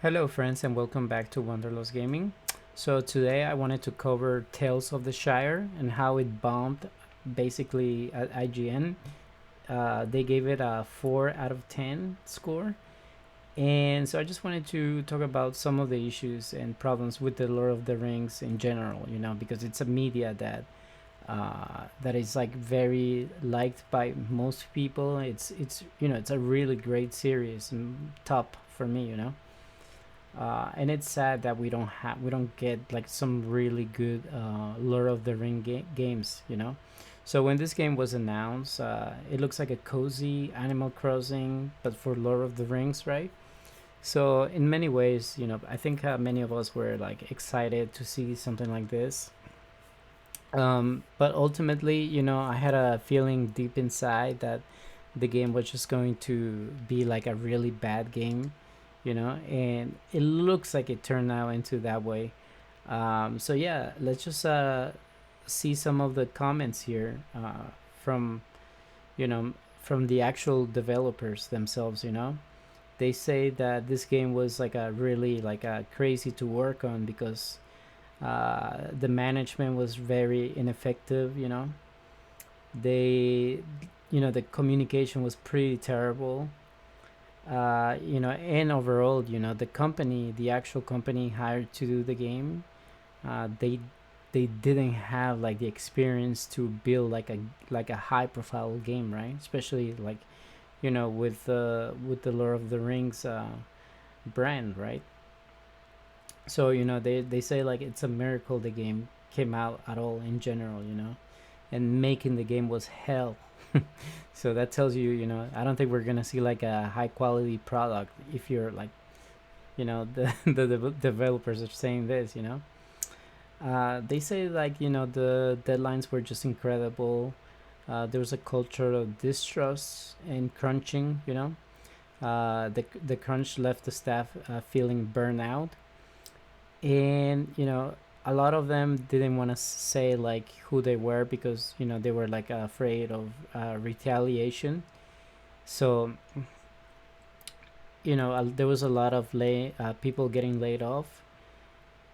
Hello friends and welcome back to Wanderlust Gaming. So today I wanted to cover Tales of the Shire and how it bombed basically at IGN. They gave it a 4 out of 10 score. And so I just wanted to talk about some of the issues and problems with the Lord of the Rings in general, because it's a media that is like very liked by most people. It's a really great series and top for me. And it's sad that we don't get like some really good Lord of the games. So when this game was announced, it looks like a cozy Animal Crossing, but for Lord of the Rings, right? So in many ways, I think many of us were like excited to see something like this. But ultimately, I had a feeling deep inside that the game was just going to be like a really bad game, and it looks like it turned out into that way. So yeah, let's just see some of the comments here from you know from the actual developers themselves. They say that this game was like a really like a crazy to work on because the management was very ineffective. The communication was pretty terrible. And overall, the actual company hired to do the game, they didn't have like the experience to build like a high profile game, right? Especially like with the Lord of the Rings brand, right? So they say like it's a miracle the game came out at all in general, and making the game was hell. So that tells you, I don't think we're gonna see like a high quality product if you're like, the developers are saying this. They say like the deadlines were just incredible. There was a culture of distrust and crunching. The crunch left the staff feeling burnout, and a lot of them didn't want to say like who they were because they were like afraid of retaliation. So there was a lot of people getting laid off,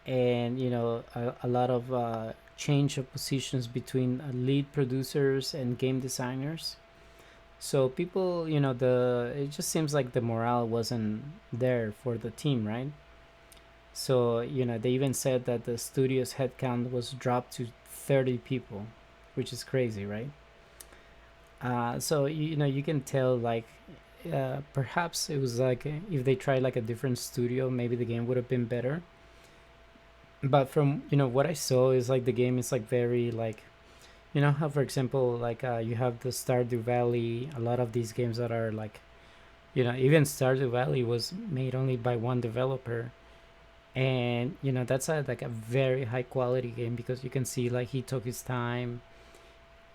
and a lot of change of positions between lead producers and game designers. So people, it just seems like the morale wasn't there for the team, right? So they even said that the studio's headcount was dropped to 30 people, which is crazy, right? So you can tell like perhaps it was like if they tried like a different studio, maybe the game would have been better. But from what I saw is like the game is like very like how for example like you have the Stardew Valley, a lot of these games that are like even Stardew Valley was made only by one developer, and that's like a very high quality game because you can see like he took his time,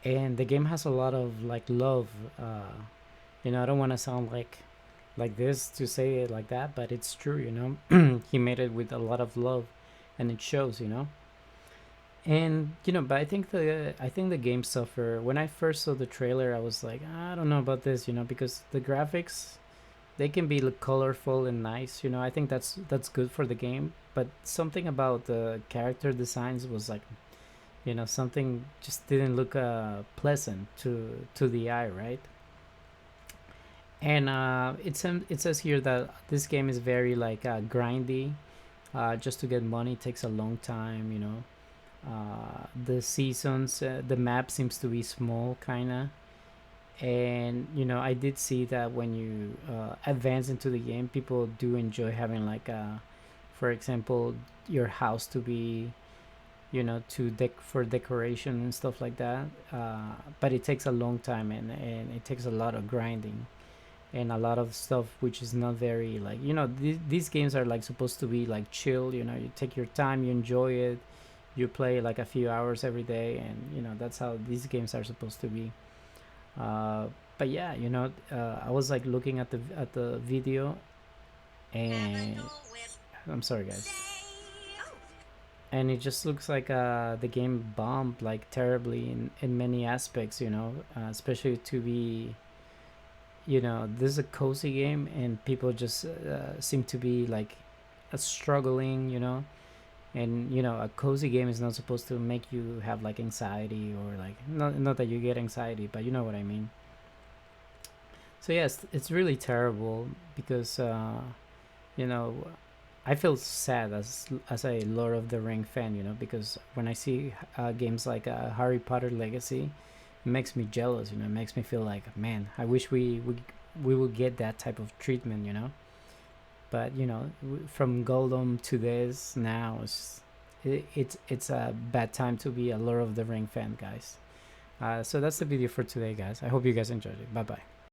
and the game has a lot of like love. I don't want to sound like this to say it like that, but it's true. He made it with a lot of love, and it shows. And but I think the game suffer. When I first saw the trailer, I was like, I don't know about this, because the graphics, they can be colorful and nice. I think that's good for the game, but something about the character designs was like, something just didn't look pleasant to the eye, right? And it says here that this game is very like grindy. Just to get money takes a long time. The seasons, the map seems to be small, kinda. And I did see that when you advance into the game, people do enjoy having like for example, your house to be to for decoration and stuff like that. But it takes a long time, and it takes a lot of grinding and a lot of stuff which is not very like these games are like supposed to be like chill. You take your time, you enjoy it, you play like a few hours every day, and that's how these games are supposed to be. uh, but yeah, I was like looking at the video, and I'm sorry guys, and it just looks like the game bombed like terribly in many aspects, especially to be, this is a cozy game, and people just seem to be like struggling, and a cozy game is not supposed to make you have like anxiety, or like, not that you get anxiety, but you know what I mean. So yes, it's really terrible because you know I feel sad as a Lord of the Ring fan, because when I see games like Harry Potter Legacy, it makes me jealous. It makes me feel like, man, I wish we would get that type of treatment. But from Goldom to this now, it's a bad time to be a Lord of the Ring fan, guys. So that's the video for today, guys. I hope you guys enjoyed it. Bye bye.